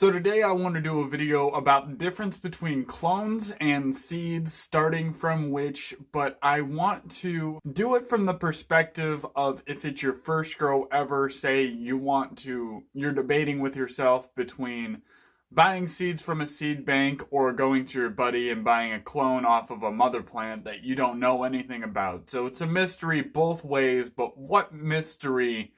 So today I want to do a video about the difference between clones and seeds, starting from which, but I want to do it from the perspective of if it's your first grow ever. Say you're debating with yourself between buying seeds from a seed bank or going to your buddy and buying a clone off of a mother plant that you don't know anything about. So it's a mystery both ways, but what mystery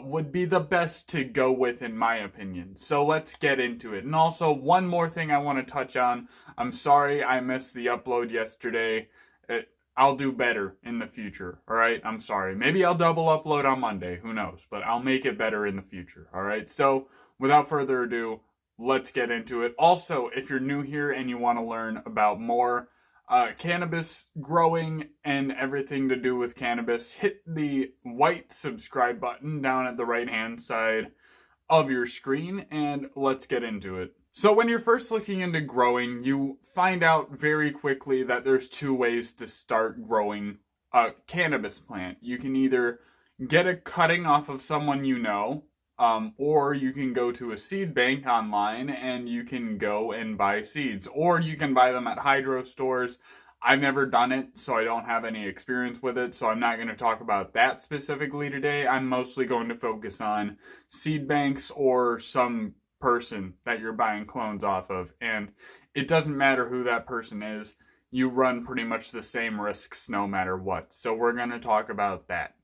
would be the best to go with, in my opinion. So let's get into it. And also, one more thing I want to touch on. I'm sorry I missed the upload yesterday. I'll do better in the future, alright? I'm sorry. Maybe I'll double upload on Monday. Who knows? But I'll make it better in the future, alright? So, without further ado, let's get into it. Also, if you're new here and you want to learn about more cannabis growing and everything to do with cannabis, hit the white subscribe button down at the right hand side of your screen and let's get into it. So when you're first looking into growing, you find out very quickly that there's two ways to start growing a cannabis plant. You can either get a cutting off of someone you know, or you can go to a seed bank online and you can go and buy seeds, or you can buy them at hydro stores. I've never done it, so I don't have any experience with it, so I'm not going to talk about that specifically today. I'm mostly going to focus on seed banks or some person that you're buying clones off of, and it doesn't matter who that person is. You run pretty much the same risks no matter what, so we're going to talk about that.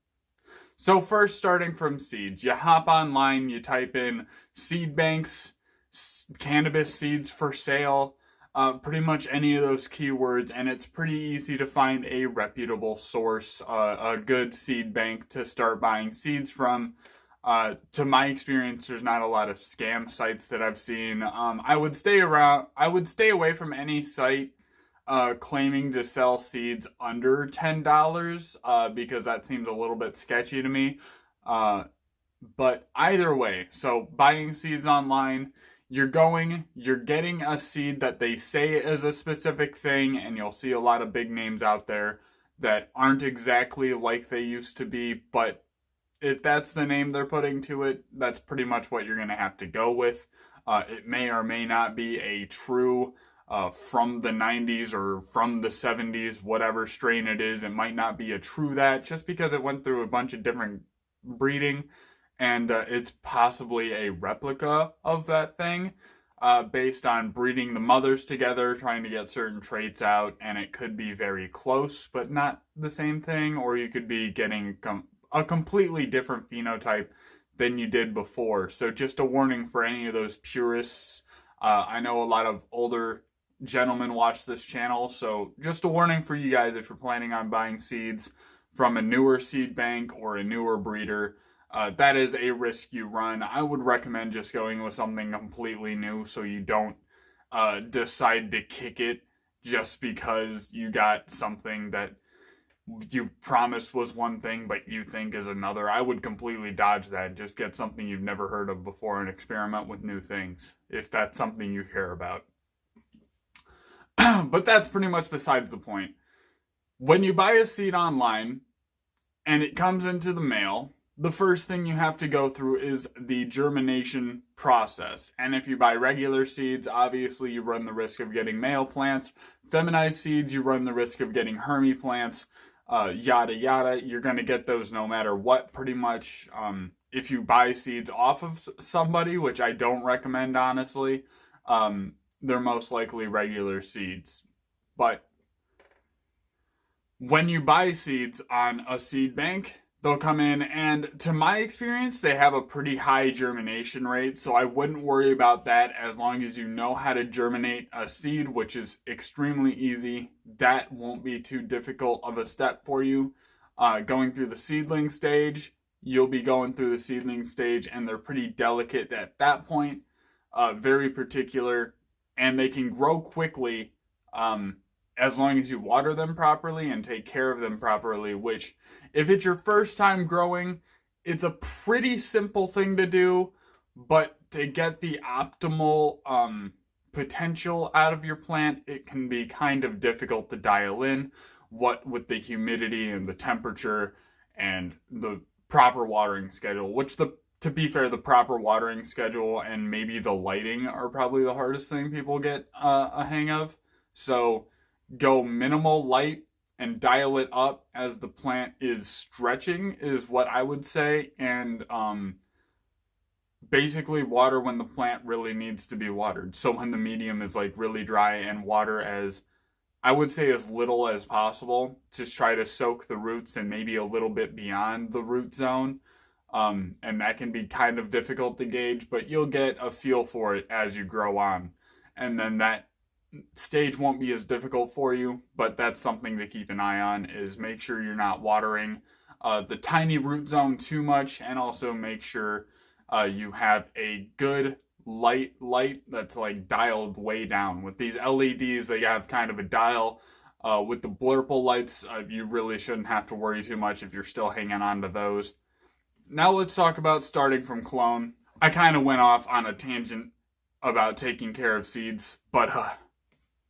So first, starting from seeds, you hop online, you type in seed banks, cannabis seeds for sale, pretty much any of those keywords, and it's pretty easy to find a reputable source, a good seed bank to start buying seeds from. To my experience, there's not a lot of scam sites that I've seen. I would stay away from any site claiming to sell seeds under $10 because that seems a little bit sketchy to me. But either way, so buying seeds online, you're getting a seed that they say is a specific thing, and you'll see a lot of big names out there that aren't exactly like they used to be, but if that's the name they're putting to it, that's pretty much what you're going to have to go with. It may or may not be a true from the 90s or from the 70s, whatever strain it is. It might not be a true that, just because it went through a bunch of different breeding, and it's possibly a replica of that thing based on breeding the mothers together, trying to get certain traits out, and it could be very close, but not the same thing, or you could be getting a completely different phenotype than you did before. So just a warning for any of those purists. I know a lot of older gentlemen watch this channel, so just a warning for you guys if you're planning on buying seeds from a newer seed bank or a newer breeder. That is a risk you run. I would recommend just going with something completely new so you don't decide to kick it just because you got something that you promised was one thing but you think is another. I would completely dodge that. Just get something you've never heard of before and experiment with new things if that's something you care about. But that's pretty much besides the point. When you buy a seed online and it comes into the mail, the first thing you have to go through is the germination process. And if you buy regular seeds, obviously you run the risk of getting male plants. Feminized seeds, you run the risk of getting hermy plants, yada yada. You're going to get those no matter what, pretty much. If you buy seeds off of somebody, which I don't recommend, honestly, they're most likely regular seeds. But when you buy seeds on a seed bank, they'll come in, and to my experience, they have a pretty high germination rate, so I wouldn't worry about that as long as you know how to germinate a seed, which is extremely easy. That won't be too difficult of a step for you. Going through the seedling stage, you'll be going through the seedling stage, and they're pretty delicate at that point, very particular, and they can grow quickly as long as you water them properly and take care of them properly, which, if it's your first time growing, it's a pretty simple thing to do, but to get the optimal potential out of your plant, it can be kind of difficult to dial in, what with the humidity and the temperature and the proper watering schedule, which the to be fair, the proper watering schedule and maybe the lighting are probably the hardest thing people get a hang of. So go minimal light and dial it up as the plant is stretching is what I would say. And basically water when the plant really needs to be watered. So when the medium is like really dry, and water as, I would say, as little as possible to try to soak the roots and maybe a little bit beyond the root zone. And that can be kind of difficult to gauge, but you'll get a feel for it as you grow on. And then that stage won't be as difficult for you, but that's something to keep an eye on, is make sure you're not watering the tiny root zone too much, and also make sure you have a good light that's like dialed way down. With these LEDs, they have kind of a dial. With the blurple lights, you really shouldn't have to worry too much if you're still hanging on to those. Now let's talk about starting from clone. I kind of went off on a tangent about taking care of seeds, but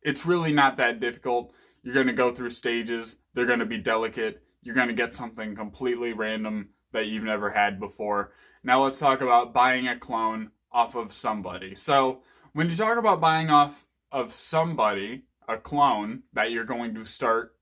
it's really not that difficult. You're going to go through stages. They're going to be delicate. You're going to get something completely random that you've never had before. Now let's talk about buying a clone off of somebody. So when you talk about buying off of somebody a clone that you're going to start,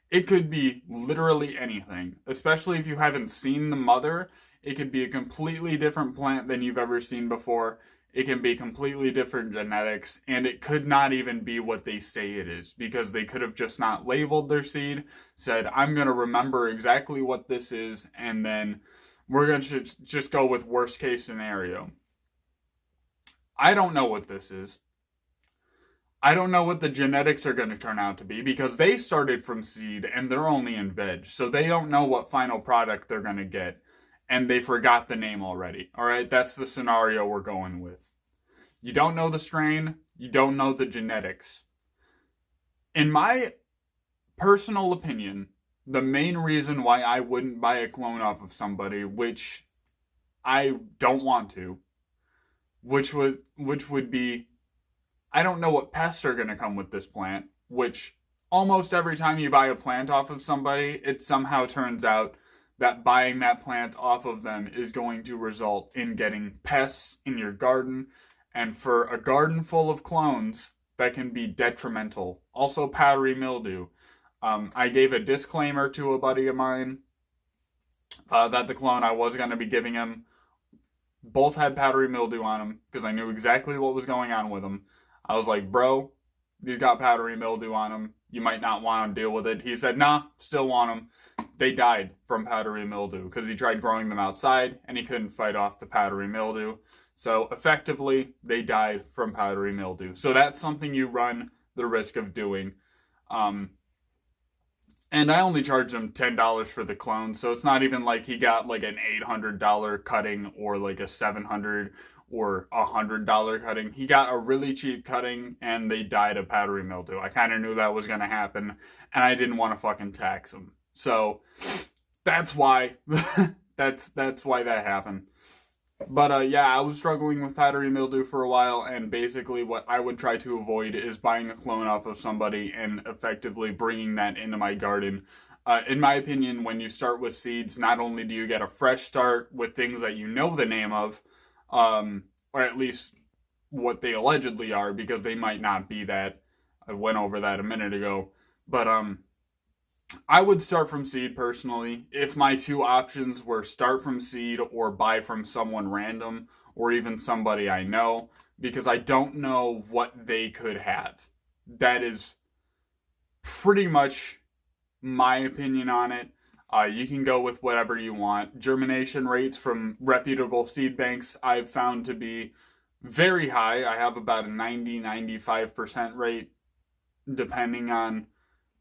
it could be literally anything, especially if you haven't seen the mother. It could be a completely different plant than you've ever seen before. It can be completely different genetics, and it could not even be what they say it is, because they could have just not labeled their seed, said, I'm going to remember exactly what this is, and then we're going to just go with worst case scenario. I don't know what this is. I don't know what the genetics are going to turn out to be, because they started from seed and they're only in veg. So they don't know what final product they're going to get. And they forgot the name already. All right, that's the scenario we're going with. You don't know the strain. You don't know the genetics. In my personal opinion, the main reason why I wouldn't buy a clone off of somebody, which I don't want to, which would be, I don't know what pests are going to come with this plant, which almost every time you buy a plant off of somebody, it somehow turns out that buying that plant off of them is going to result in getting pests in your garden. And for a garden full of clones, that can be detrimental. Also, powdery mildew. I gave a disclaimer to a buddy of mine that the clone I was going to be giving him both had powdery mildew on them, because I knew exactly what was going on with them. I was like, bro, these got powdery mildew on them. You might not want to deal with it. He said, nah, still want them. They died from powdery mildew because he tried growing them outside and he couldn't fight off the powdery mildew. So effectively, they died from powdery mildew. So that's something you run the risk of doing. And I only charged him $10 for the clone, so it's not even like he got like an $800 cutting or like a $700 or $100 cutting. He got a really cheap cutting, and they died of powdery mildew. I kind of knew that was going to happen, and I didn't want to fucking tax him. So that's why that's why that happened. But yeah, I was struggling with powdery mildew for a while, and basically what I would try to avoid is buying a clone off of somebody and effectively bringing that into my garden. In my opinion, when you start with seeds, not only do you get a fresh start with things that you know the name of, or at least what they allegedly are, because they might not be that. I went over that a minute ago. But I would start from seed personally. If my two options were start from seed or buy from someone random or even somebody I know, because I don't know what they could have. That is pretty much my opinion on it. You can go with whatever you want. Germination rates from reputable seed banks I've found to be very high. I have about a 90-95% rate depending on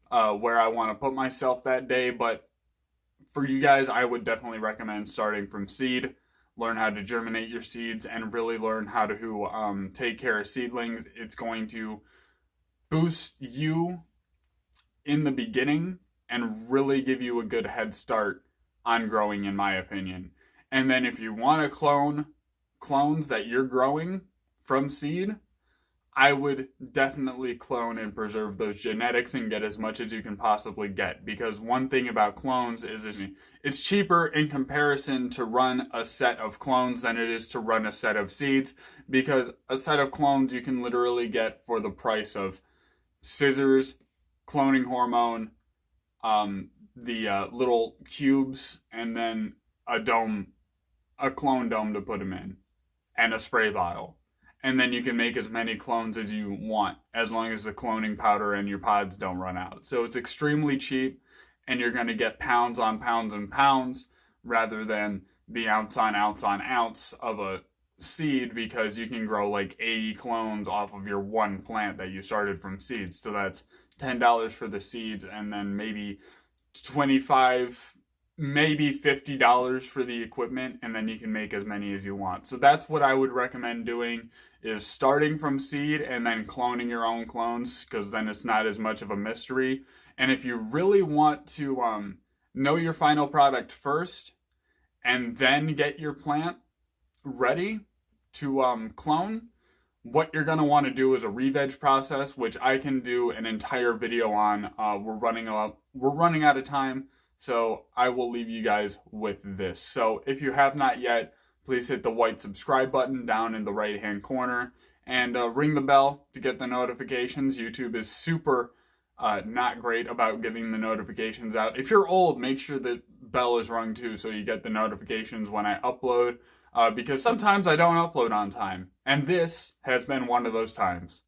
where I want to put myself that day. But for you guys, I would definitely recommend starting from seed. Learn how to germinate your seeds and really learn how to take care of seedlings. It's going to boost you in the beginning and really give you a good head start on growing, in my opinion. And then if you want to clone clones that you're growing from seed, I would definitely clone and preserve those genetics and get as much as you can possibly get. Because one thing about clones is it's cheaper in comparison to run a set of clones than it is to run a set of seeds. Because a set of clones you can literally get for the price of scissors, cloning hormone, the little cubes, and then a dome, a clone dome to put them in, and a spray bottle. And then you can make as many clones as you want, as long as the cloning powder and your pods don't run out. So it's extremely cheap, and you're going to get pounds on pounds and pounds rather than the ounce on ounce on ounce of a seed, because you can grow like 80 clones off of your one plant that you started from seeds. So that's $10 for the seeds, and then maybe 25, maybe $50 for the equipment, and then you can make as many as you want. So that's what I would recommend doing, is starting from seed and then cloning your own clones, because then it's not as much of a mystery. And if you really want to know your final product first and then get your plant ready to clone, what you're going to want to do is a re-veg process, which I can do an entire video on. We're running out of time, so I will leave you guys with this. So if you have not yet, please hit the white subscribe button down in the right hand corner, and ring the bell to get the notifications. YouTube is super not great about getting the notifications out. If you're old, make sure the bell is rung too, so you get the notifications when I upload, because sometimes I don't upload on time, and this has been one of those times.